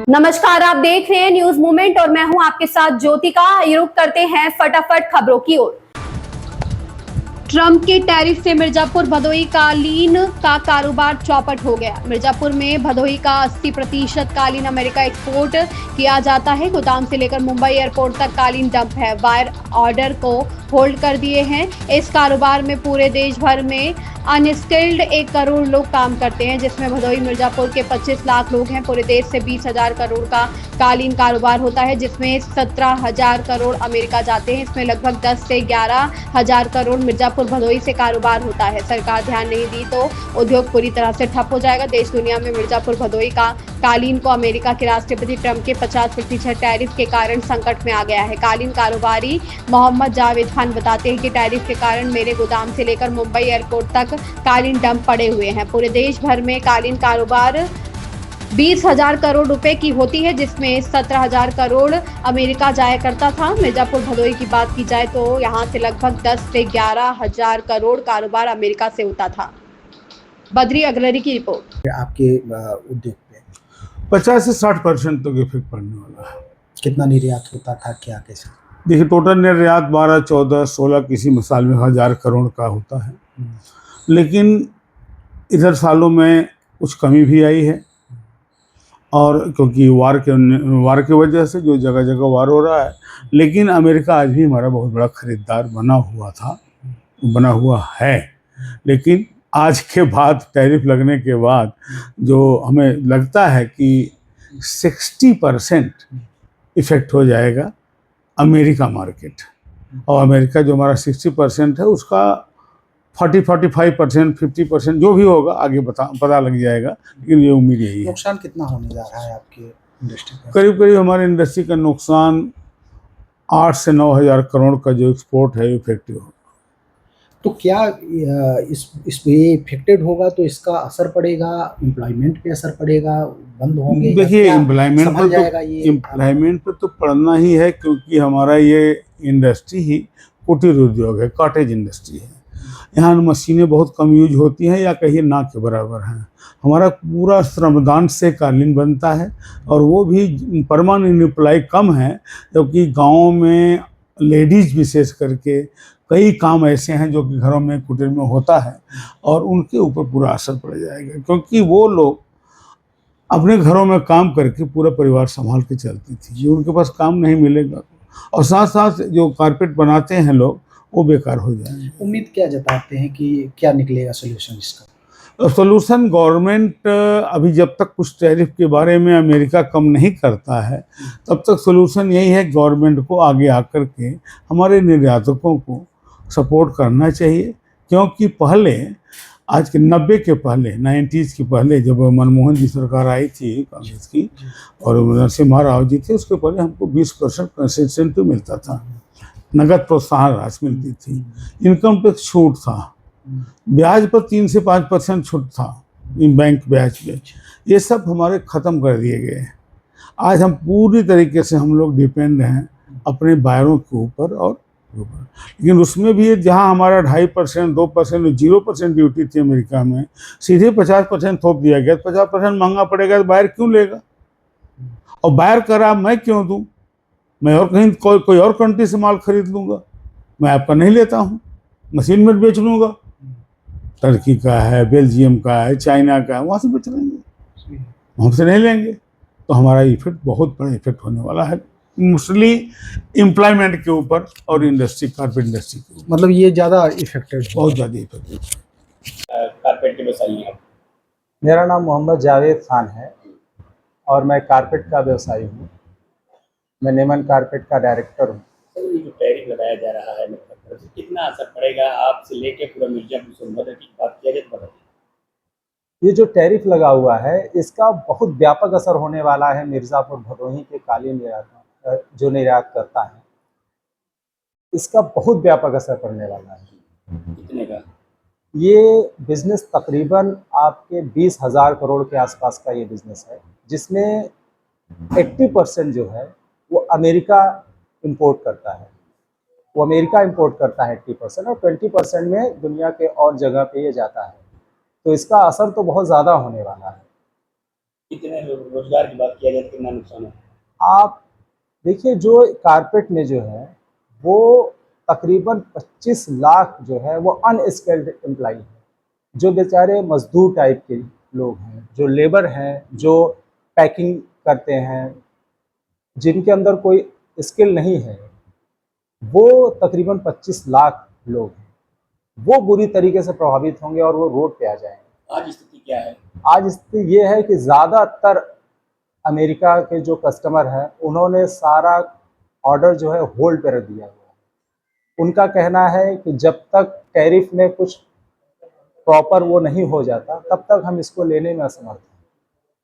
नमस्कार, आप देख रहे हैं न्यूज मूवमेंट और मैं हूं आपके साथ ज्योतिका। रुख करते हैं फटाफट खबरों की ओर। ट्रंप के टैरिफ से मिर्जापुर भदोही कालीन का कारोबार चौपट हो गया। मिर्जापुर में भदोही का 80% कालीन अमेरिका एक्सपोर्ट किया जाता है। गोदाम से लेकर मुंबई एयरपोर्ट तक कालीन डंप है। वायर ऑर्डर को होल्ड कर दिए हैं। इस कारोबार में पूरे देश भर में अनस्किल्ड 1 करोड़ लोग काम करते हैं, जिसमें भदोही मिर्जापुर के 25 लाख लोग हैं। पूरे देश से 20,000 करोड़ का कालीन कारोबार होता है, जिसमें 17,000 करोड़ अमेरिका जाते हैं। इसमें लगभग 10 से 11,000 करोड़ मिर्जापुर भदोही से कारोबार होता है। सरकार ध्यान नहीं दी तो उद्योग पूरी तरह से ठप हो जाएगा। देश दुनिया में मिर्जापुर भदोही का कालीन को अमेरिका के राष्ट्रपति ट्रंप के 50% टैरिफ के कारण संकट में आ गया है। कालीन कारोबारी मोहम्मद जावेद खान बताते हैं कि टैरिफ के कारण मेरे गोदाम से लेकर मुंबई एयरपोर्ट तक कालीन डंप पड़े हुए हैं। पूरे देश भर में कालीन कारोबार 20,000 करोड़ रुपए की होती है, जिसमें 17,000 करोड़ अमेरिका जाया करता था। मिर्जापुर भदोही की बात की जाए तो यहाँ से लगभग 10 से 11,000 करोड़ कारोबार अमेरिका से होता था। बद्री अग्ररी की रिपोर्ट। आपके उद्योग पे 50 से 60% तक इफेक्ट पड़ने वाला है। कितना निर्यात होता था, क्या कैसे? देखिए, टोटल निर्यात 12, 14, 16 किसी मिसाल में 1,000 करोड़ का होता है, लेकिन इधर सालों में कुछ कमी भी आई है। और क्योंकि वार की वजह से जो जगह जगह वार हो रहा है, लेकिन अमेरिका आज भी हमारा बहुत बड़ा खरीदार बना हुआ है। लेकिन आज के बाद, टैरिफ लगने के बाद, जो हमें लगता है कि 60% इफेक्ट हो जाएगा अमेरिका मार्केट। और अमेरिका जो हमारा 60% है, उसका 40-45%, 50% जो भी होगा आगे पता लग जाएगा, लेकिन ये उम्मीद यही है। नुकसान कितना होने जा रहा है आपकी इंडस्ट्री का? करीब करीब हमारी इंडस्ट्री का नुकसान 8 से 9,000 करोड़ का जो एक्सपोर्ट है इफेक्टिव होगा। तो क्या इस पे इफेक्टेड होगा तो इसका असर पड़ेगा, एम्प्लॉयमेंट पे असर पड़ेगा, बंद होंगे? देखिए, एम्प्लॉयमेंट पे तो पड़ना ही है, क्योंकि हमारा ये इंडस्ट्री ही कुटीर उद्योग है, कॉटेज इंडस्ट्री है। यहाँ मशीनें बहुत कम यूज होती हैं या कहीं ना के बराबर हैं। हमारा पूरा श्रमदान से कालीन बनता है, और वो भी परमानेंट एम्प्लॉय कम है, क्योंकि गाँव में लेडीज विशेष करके कई काम ऐसे हैं जो कि घरों में, कुटीर में होता है, और उनके ऊपर पूरा असर पड़ जाएगा, क्योंकि वो लोग अपने घरों में काम करके पूरा परिवार संभाल के चलती थी। जो उनके पास काम नहीं मिलेगा, और साथ साथ जो कारपेट बनाते हैं लोग, वो बेकार हो जाएंगे। उम्मीद क्या जताते हैं कि क्या निकलेगा सोल्यूशन इसका? सोल्यूशन गवर्नमेंट अभी जब तक कुछ टैरिफ के बारे में अमेरिका कम नहीं करता है, तब तक सोल्यूशन यही है, गवर्नमेंट को आगे आकर के हमारे निर्यातकों को सपोर्ट करना चाहिए। क्योंकि पहले, आज के 90 के पहले, 90s के पहले, जब मनमोहन जी सरकार आई थी कांग्रेस की और नरसिम्हा राव जी थे, उसके पहले हमको 20% कंसेशन मिलता था, नगद प्रोत्साहन राशि मिलती थी, इनकम टैक्स छूट था, ब्याज पर 3 से 5% छूट था, बैंक ब्याज पे। ये सब हमारे ख़त्म कर दिए गए। आज हम पूरी तरीके से हम लोग डिपेंड हैं अपने बायरों के ऊपर और लेकिन उसमें भी जहां हमारा 2.5%, 2%, 0% ड्यूटी थी अमेरिका में, सीधे 50% थोप दिया गया। 50% महंगा पड़ेगा तो बायर क्यों लेगा? और बायर करा मैं क्यों दूं? मैं और कहीं कोई और कंट्री से माल खरीद लूँगा, मैं आपका नहीं लेता हूँ, मशीन में बेच लूँगा। टर्की का है, बेल्जियम का है, चाइना का है, वहाँ से बेच लेंगे, हमसे नहीं लेंगे। तो हमारा इफेक्ट, बहुत बड़ा इफेक्ट होने वाला है, मोस्टली एम्प्लॉयमेंट के ऊपर और इंडस्ट्री, कारपेट इंडस्ट्री के ऊपर। मतलब ये ज़्यादा इफेक्टेड, बहुत ज़्यादा इफेक्टेड कारपेट के व्यवसायी हैं। मेरा नाम मोहम्मद जावेद खान है और मैं कारपेट का व्यवसायी हूँ। मैं नेमन कारपेट का डायरेक्टर हूँ। ये जो टैरिफ लगाया जा रहा है, मतलब कितना असर पड़ेगा आपसे लेके पूरा मिर्जापुर सोनभद्र की बात किया जाए तो? ये जो टैरिफ लगा हुआ है, इसका बहुत व्यापक असर होने वाला है मिर्ज़ापुर भदोही के कालीन जो निर्यात करता है, इसका बहुत व्यापक असर पड़ने वाला है। कितने का? ये बिज़नेस तकरीबन आपके 20,000 करोड़ के आसपास का ये बिज़नेस है, जिसमें 80% जो है वो अमेरिका इंपोर्ट करता है। वो अमेरिका इंपोर्ट करता है 80%, और 20% में दुनिया के और जगह पे ये जाता है। तो इसका असर तो बहुत ज़्यादा होने वाला है। कितने रोजगार की बात किया जाए तो कितना नुकसान है? आप देखिए, जो कारपेट में जो है वो तकरीबन 25 लाख जो है वो अनस्किल्ड एम्प्लॉई है, जो बेचारे मजदूर टाइप के लोग हैं, जो लेबर हैं, जो पैकिंग करते हैं, जिनके अंदर कोई स्किल नहीं है, वो तकरीबन 25 लाख लोग हैं। वो बुरी तरीके से प्रभावित होंगे और वो रोड पे आ जाएंगे। आज स्थिति क्या है? आज स्थिति ये है कि ज़्यादातर अमेरिका के जो कस्टमर हैं उन्होंने सारा ऑर्डर जो है होल्ड पर दिया हुआ है। उनका कहना है कि जब तक टैरिफ में कुछ प्रॉपर वो नहीं हो जाता तब तक हम इसको लेने में असमर्थ हैं।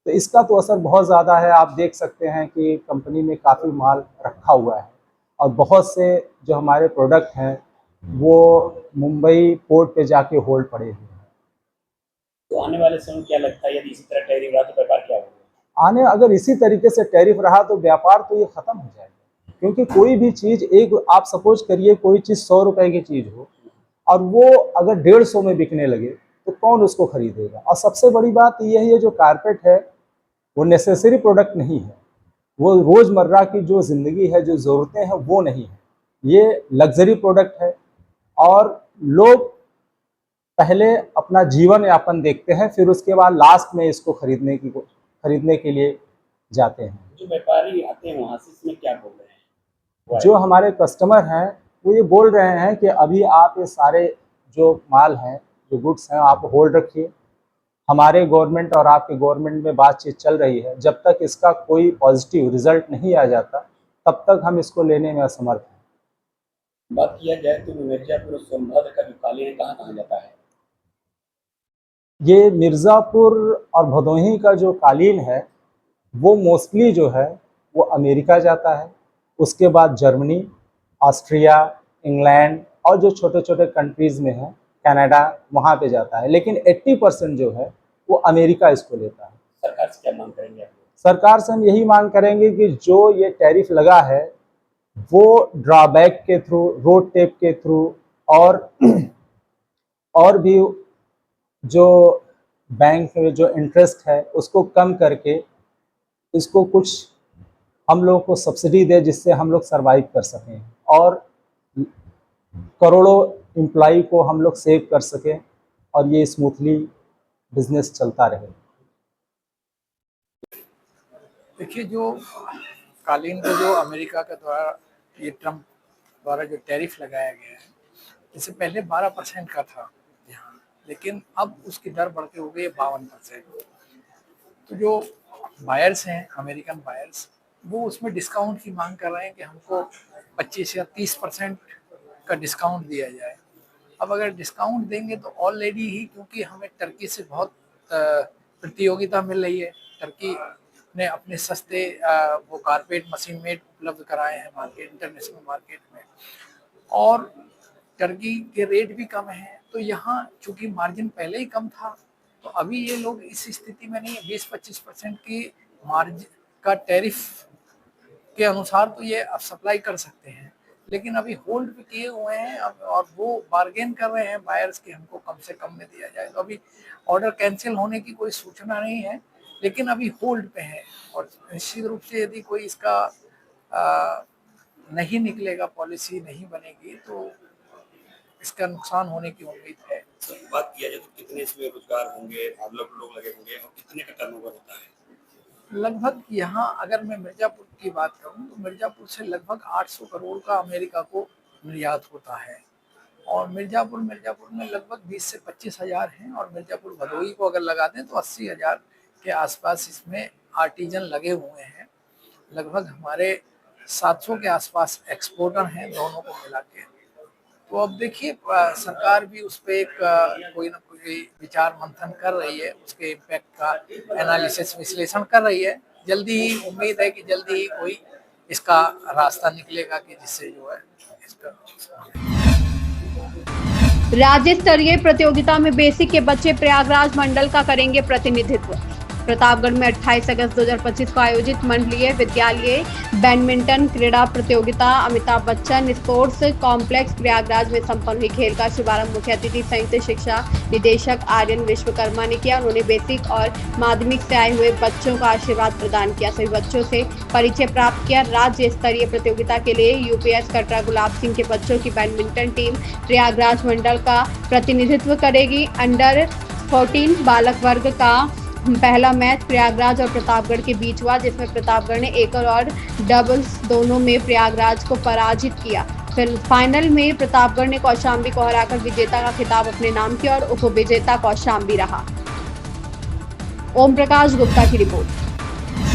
तो इसका तो असर बहुत ज़्यादा है। आप देख सकते हैं कि कंपनी में काफ़ी माल रखा हुआ है और बहुत से जो हमारे प्रोडक्ट हैं वो मुंबई पोर्ट पे जाके होल्ड पड़े हुए हैं। तो आने वाले समय क्या लगता है, यदि इसी तरह टैरिफ रहा तो व्यापार क्या होगा? अगर इसी तरीके से टैरिफ रहा तो व्यापार तो ये ख़त्म हो जाएगा, क्योंकि कोई भी चीज़ आप सपोज करिए कोई चीज़ 100 रुपए की चीज़ हो और वो अगर 150 में बिकने लगे तो कौन उसको खरीदेगा। और सबसे बड़ी बात यह है, जो कारपेट है वो नेसेसरी प्रोडक्ट नहीं है, वो रोज़मर्रा की जो ज़िंदगी है, जो ज़रूरतें हैं वो नहीं है, ये लग्जरी प्रोडक्ट है। और लोग पहले अपना जीवन यापन देखते हैं, फिर उसके बाद लास्ट में इसको खरीदने के लिए जाते हैं। जो व्यापारी आते हैं वहाँ से इसमें क्या बोल रहे हैं? जो हमारे कस्टमर हैं वो ये बोल रहे हैं कि अभी आप ये सारे जो माल हैं, जो गुड्स हैं, आप होल्ड रखिए। हमारे गवर्नमेंट और आपके गवर्नमेंट में बातचीत चल रही है, जब तक इसका कोई पॉजिटिव रिजल्ट नहीं आ जाता तब तक हम इसको लेने में असमर्थ हैं। बात किया जाए तो मिर्जापुर और सोनभद्र का जो कालीन कहाँ जाता है? ये मिर्ज़ापुर और भदोही का जो कालीन है वो मोस्टली जो है वो अमेरिका जाता है, उसके बाद जर्मनी, ऑस्ट्रिया, इंग्लैंड और जो छोटे छोटे कंट्रीज़ में है, कनाडा, वहाँ पे जाता है। लेकिन 80% जो है वो अमेरिका इसको लेता है। सरकार से क्या मांग करेंगे आप? सरकार से हम यही मांग करेंगे कि जो ये टैरिफ लगा है वो ड्रॉबैक के थ्रू, रोड टेप के थ्रू और भी जो बैंक में जो इंटरेस्ट है उसको कम करके इसको कुछ हम लोगों को सब्सिडी दे, जिससे हम लोग सरवाइव कर सकें और करोड़ों एम्प्लॉई को हम लोग सेव कर सकें और ये स्मूथली बिजनेस चलता रहे। देखिए, जो कालीन को जो अमेरिका के द्वारा, ये ट्रम्प द्वारा जो टैरिफ लगाया गया है, इससे पहले 12% का था यहाँ, लेकिन अब उसकी दर बढ़ के हो गई है 52%। तो जो बायर्स हैं, अमेरिकन बायर्स, वो उसमें डिस्काउंट की मांग कर रहे हैं कि हमको 25 या 30% का डिस्काउंट दिया जाए। अब अगर डिस्काउंट देंगे तो ऑलरेडी ही, क्योंकि हमें टर्की से बहुत प्रतियोगिता मिल रही है, टर्की ने अपने सस्ते वो कारपेट मशीन मेड उपलब्ध कराए हैं मार्केट, इंटरनेशनल मार्केट में, और टर्की के रेट भी कम हैं। तो यहाँ चूँकि मार्जिन पहले ही कम था, तो अभी ये लोग इस स्थिति में नहीं है। 20-25% की मार्जिन का टैरिफ के अनुसार तो ये अब सप्लाई कर सकते हैं, लेकिन अभी होल्ड पे किए हुए हैं अब, और वो बार्गेन कर रहे हैं बायर्स कि हमको कम से कम में दिया जाए। तो अभी ऑर्डर कैंसिल होने की कोई सूचना नहीं है, लेकिन अभी होल्ड पे है। और निश्चित रूप से यदि कोई इसका नहीं निकलेगा, पॉलिसी नहीं बनेगी, तो इसका नुकसान होने की उम्मीद है। तो बात किया जाए तो कितने इसमें रोजगार होंगे, लोग लगे होंगे और कितने का टर्नओवर होता है? लगभग यहाँ अगर मैं मिर्ज़ापुर की बात करूँ तो मिर्ज़ापुर से लगभग 800 करोड़ का अमेरिका को निर्यात होता है, और मिर्ज़ापुर में लगभग 20 से 25 हज़ार हैं, और मिर्ज़ापुर भदोही को अगर लगा दें तो 80 हज़ार के आसपास इसमें आर्टिजन लगे हुए हैं। लगभग हमारे 700 के आसपास एक्सपोर्टर हैं, दोनों को मिला के। तो अब देखिए, सरकार भी उस पर एक कोई ना कोई विचार मंथन कर रही है, उसके इम्पैक्ट का एनालिसिस, विश्लेषण कर रही है। जल्दी ही उम्मीद है कि जल्दी ही कोई इसका रास्ता निकलेगा कि जिससे जो है इसका। राज्य स्तरीय प्रतियोगिता में बेसिक के बच्चे प्रयागराज मंडल का करेंगे प्रतिनिधित्व। प्रतापगढ़ में 28 अगस्त 2025 को आयोजित मंडलीय विद्यालय बैडमिंटन क्रीड़ा प्रतियोगिता अमिताभ बच्चन स्पोर्ट्स कॉम्प्लेक्स प्रयागराज में संपन्न हुई। खेल का शुभारंभ मुख्य अतिथि संयुक्त शिक्षा निदेशक आर्यन विश्वकर्मा ने किया। उन्होंने बेसिक और माध्यमिक से आए हुए बच्चों का आशीर्वाद प्रदान किया, सभी बच्चों से परिचय प्राप्त किया। राज्य स्तरीय प्रतियोगिता के लिए यूपीएस कटरा गुलाब सिंह के बच्चों की बैडमिंटन टीम प्रयागराज मंडल का प्रतिनिधित्व करेगी। अंडर 14 बालक वर्ग का पहला मैच प्रयागराज और प्रतापगढ़ के बीच हुआ, जिसमें प्रतापगढ़ ने एकल और डबल्स दोनों में प्रयागराज को पराजित किया। फिर फाइनल में प्रतापगढ़ ने कौशाम्बी को हराकर विजेता का खिताब अपने नाम किया और उपविजेता कौशाम्बी रहा। ओम प्रकाश गुप्ता की रिपोर्ट।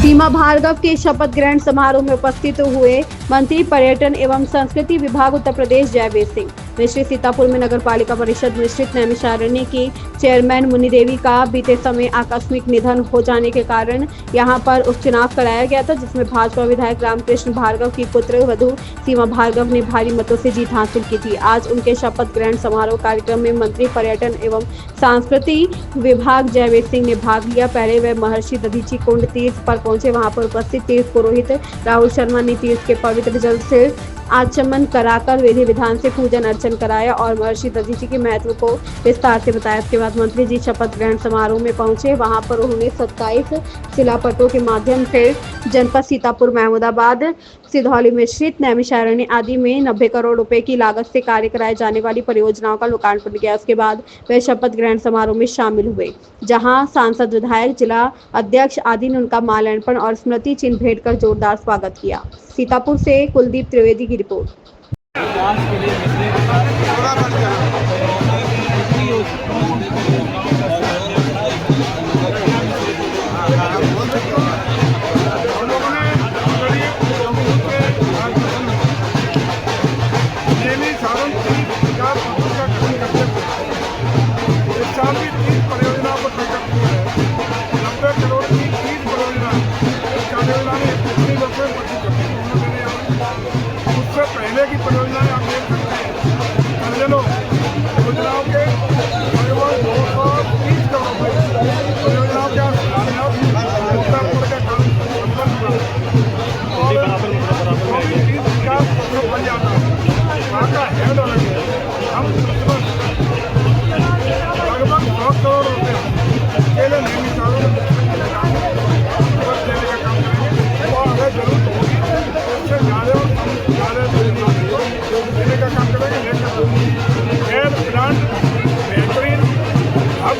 सीमा भार्गव के शपथ ग्रहण समारोह में उपस्थित हुए मंत्री पर्यटन एवं संस्कृति विभाग उत्तर प्रदेश जयवीर सिंह मिश्रित। सीतापुर में नगर पालिका परिषद मिश्रित नैमिषारण्य की चेयरमैन मुनि देवी का बीते समय आकस्मिक निधन हो जाने के कारण यहां पर उपचुनाव कराया गया था, जिसमें भाजपा विधायक रामकृष्ण भार्गव की पुत्र वधू सीमा भार्गव ने भारी मतों से जीत हासिल की थी। आज उनके शपथ ग्रहण समारोह कार्यक्रम में मंत्री पर्यटन एवं सांस्कृति विभाग जयवीर सिंह ने भाग लिया। पहले वे महर्षि दधीची कुंड तीर्थ पर पहुंचे। वहां पर उपस्थित तीर्थ पुरोहित राहुल शर्मा ने तीर्थ के पवित्र जल से आचमन कराकर विधि विधान से पूजन अर्चन कराया और महर्षि दधीची के महत्व को विस्तार से बताया। इसके बाद मंत्री जी शपथ ग्रहण समारोह में पहुंचे। वहां पर उन्होंने 27 शिलापटों के माध्यम से जनपद सीतापुर, महमूदाबाद, सिधौली मिश्रित, नैमिषारण्य आदि में 90 करोड़ रुपए की लागत से कार्य कराए जाने वाली परियोजनाओं का लोकार्पण किया। उसके बाद वे शपथ ग्रहण समारोह में शामिल हुए, जहां सांसद, विधायक, जिला अध्यक्ष आदि ने उनका माल्यार्पण और स्मृति चिन्ह भेंट कर जोरदार स्वागत किया। सीतापुर से कुलदीप त्रिवेदी की रिपोर्ट। पहले की परियोजनाएं आप देख सकते हैं, दर्जनों योजनाओं के लगभग 230 करोड़ रुपए परियोजनाओं के उत्तर का काम संपन्न हुआ और 30 विकास बन जाता है। वहाँ का हेड अलग है। हम लगभग 100 करोड़ रुपये अकेले नैमिषारण्य देने का काम करेंगे और अगर जरूरत होगी उससे ज़्यादा देने का काम करेंगे। एयर प्लांट बेहतरीन अब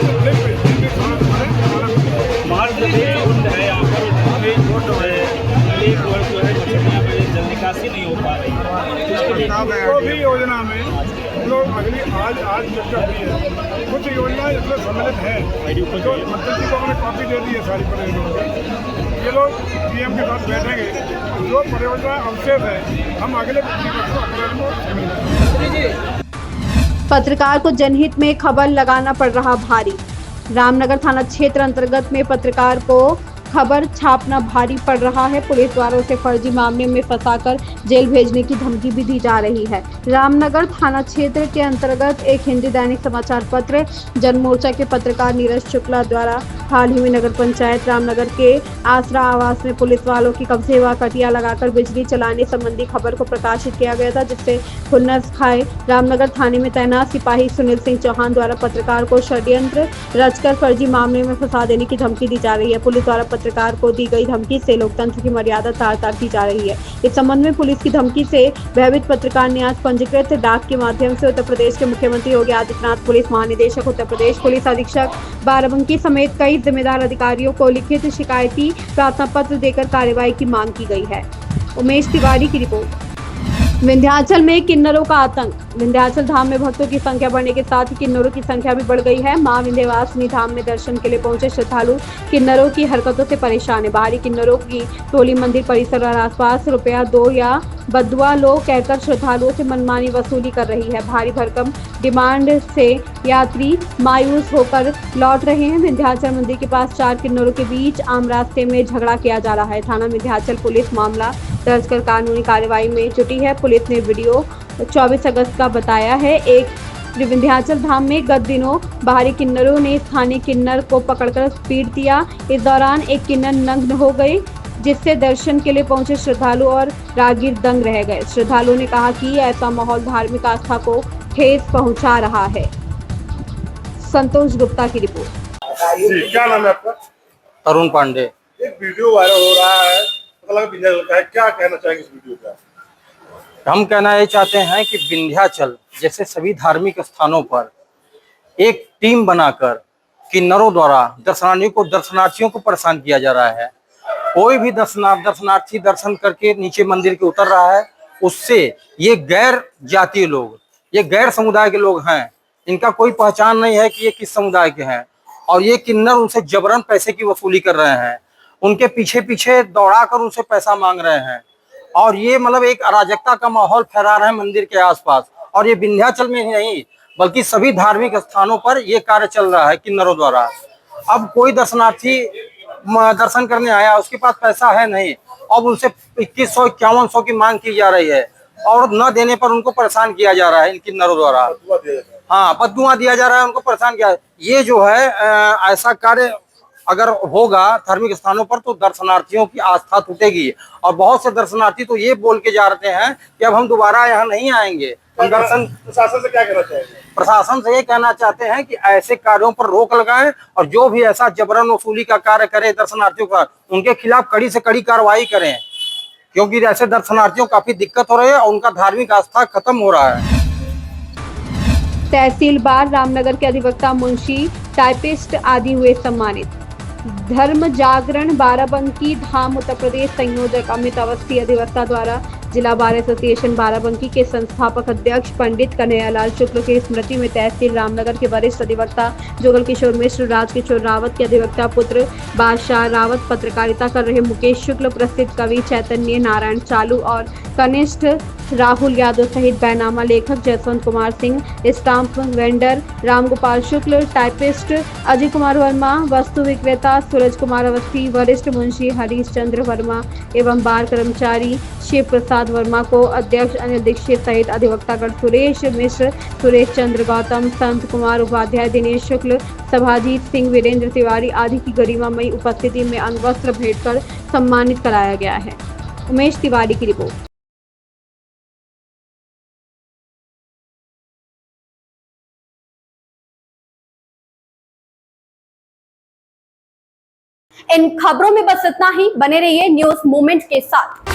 जल निकासी नहीं हो पा रही तो भी योजना में हम लोग अगली आज चर्चा हुई है। कुछ योजनाएं इसमें सम्मिलित हैं जो मंत्री जी को हमने कॉपी दे दी है सारी परियोजनाओं। ये लोग पीएम के साथ बैठेंगे, जो परियोजना अवशेष है हम अगले अप्रैल को। पत्रकार को जनहित में खबर लगाना पड़ रहा भारी। रामनगर थाना क्षेत्र अंतर्गत में पत्रकार को खबर छापना भारी पड़ रहा है। पुलिस द्वारा उसे फर्जी मामले में फंसाकर जेल भेजने की धमकी भी दी जा रही है। रामनगर थाना क्षेत्र के अंतर्गत एक हिंदी दैनिक समाचार पत्र जनमोर्चा के पत्रकार नीरज शुक्ला द्वारा हाल ही में नगर पंचायत रामनगर के आसरा आवास में पुलिस वालों की कब्जे व कटिया लगाकर बिजली चलाने संबंधी खबर को प्रकाशित किया गया था, जिससे खुन्नस खाए रामनगर थाने में तैनात सिपाही सुनील सिंह चौहान द्वारा पत्रकार को षड्यंत्र रचकर फर्जी मामले में फंसा देने की धमकी दी जा रही है। पुलिस द्वारा पत्रकार को दी गई धमकी से लोकतंत्र की मर्यादा तार-तार की जा रही है। इस संबंध में पुलिस की धमकी से भयभीत पत्रकार ने आज पंजीकृत डाक के माध्यम से उत्तर प्रदेश के मुख्यमंत्री योगी आदित्यनाथ, पुलिस महानिदेशक उत्तर प्रदेश, पुलिस अधीक्षक बाराबंकी समेत कई जिम्मेदार अधिकारियों को लिखित शिकायती प्रार्थना पत्र देकर कार्रवाई की मांग की गई है। उमेश तिवारी की रिपोर्ट। विंध्याचल में किन्नरों का आतंक। विंध्याचल धाम में भक्तों की संख्या बढ़ने के साथ ही किन्नरों की संख्या भी बढ़ गई है। मां विंध्यवासिनी धाम में दर्शन के लिए पहुंचे श्रद्धालु किन्नरों की हरकतों से परेशान है। बाहरी किन्नरों की टोली मंदिर परिसर और आसपास रुपया 2 या बदुआ लो कहकर श्रद्धालुओं से मनमानी वसूली कर रही है। भारी भरकम डिमांड से यात्री मायूस होकर लौट रहे हैं। विंध्याचल मंदिर के पास 4 किन्नरों के बीच आम रास्ते में झगड़ा किया जा रहा है। थाना विंध्याचल पुलिस मामला दर्ज कर कानूनी कार्रवाई में जुटी है। पुलिस ने वीडियो 24 अगस्त का बताया है। एक श्री विंध्याचल धाम में गत दिनों बाहरी किन्नरों ने स्थानीय किन्नर को पकड़कर पीट दिया। इस दौरान एक किन्नर नग्न हो गई, जिससे दर्शन के लिए पहुंचे श्रद्धालु और राहगीर दंग रह गए। श्रद्धालुओं ने कहा कि ऐसा माहौल धार्मिक आस्था को ठेस पहुंचा रहा है। संतोष गुप्ता की रिपोर्ट। जी, क्या नाम है आपका? तरुण पांडे। एक वीडियो वायरल हो रहा है, पता लगा विंध्याचल का है, क्या कहना चाहेंगे इस वीडियो का? हम कहना ये चाहते हैं कि विंध्याचल जैसे सभी धार्मिक स्थानों पर एक टीम बनाकर किन्नरों द्वारा दर्शनार्थियों को परेशान किया जा रहा है। कोई भी दर्शनार्थी दर्शन करके नीचे मंदिर के उतर रहा है, उससे ये गैर जातीय लोग, ये गैर समुदाय के लोग हैं, इनका कोई पहचान नहीं है कि ये किस समुदाय के हैं, और ये किन्नर उनसे जबरन पैसे की वसूली कर रहे हैं, उनके पीछे पीछे दौड़ाकर उनसे पैसा मांग रहे हैं, और ये मतलब एक अराजकता का माहौल फैला रहे हैं मंदिर के आसपास। और ये विंध्याचल में ही नहीं बल्कि सभी धार्मिक स्थानों पर ये कार्य चल रहा है किन्नरों द्वारा। अब कोई दर्शनार्थी दर्शन करने आया, उसके पास पैसा है नहीं, अब उनसे 2100-5100 की मांग की जा रही है, और न देने पर उनको परेशान किया जा रहा है इन किन्नरों द्वारा। हाँ, बददुआ दिया जा रहा है, उनको परेशान किया। ये जो है ऐसा कार्य अगर होगा धार्मिक स्थानों पर तो दर्शनार्थियों की आस्था टूटेगी, और बहुत से दर्शनार्थी तो ये बोल के जा रहे हैं कि अब हम दोबारा यहाँ नहीं आएंगे। हम प्रशासन से क्या कहना चाहेंगे? प्रशासन से ये कहना चाहते हैं कि ऐसे कार्यों पर रोक लगाएं, और जो भी ऐसा जबरन वसूली का कार्य करे दर्शनार्थियों का, उनके खिलाफ कड़ी से कड़ी कार्रवाई करें, क्योंकि ऐसे दर्शनार्थियों को काफी दिक्कत हो रही है और उनका धार्मिक आस्था खत्म हो रहा है। तहसील बार रामनगर के अधिवक्ता, मुंशी, टाइपिस्ट आदि हुए सम्मानित। धर्म जागरण बाराबंकी धाम उत्तर प्रदेश संयोजक अमित अवस्थी अधिवक्ता द्वारा जिला बार एसोसिएशन बाराबंकी के संस्थापक अध्यक्ष पंडित कन्हैयालाल शुक्ल की स्मृति में तहसील रामनगर के वरिष्ठ अधिवक्ता जुगल किशोर मिश्र, राजकिशोर रावत के अधिवक्ता पुत्र बादशाह रावत, पत्रकारिता कर रहे मुकेश शुक्ल, प्रसिद्ध कवि चैतन्य नारायण चालू और कनिष्ठ राहुल यादव सहित बैनामा लेखक जसवंत कुमार सिंह, स्टाम्प वेंडर रामगोपाल शुक्ल, टाइपिस्ट अजय कुमार वर्मा, वस्तु विक्रेता सूरज कुमार अवस्थी, वरिष्ठ मुंशी हरीश चंद्र वर्मा एवं बार कर्मचारी शिव प्रसाद वर्मा को अध्यक्ष अनिल दीक्षित सहित अधिवक्तागण सुरेश मिश्र, सुरेश चंद्र गौतम, संत कुमार उपाध्याय, दिनेश शुक्ल, सभाजीत सिंह, वीरेंद्र तिवारी आदि की गरिमामयी उपस्थिति में अंगवस्त्र भेंट कर सम्मानित कराया गया है। उमेश तिवारी की रिपोर्ट। इन खबरों में बस इतना ही। बने रहिए न्यूज़ मोमेंट के साथ।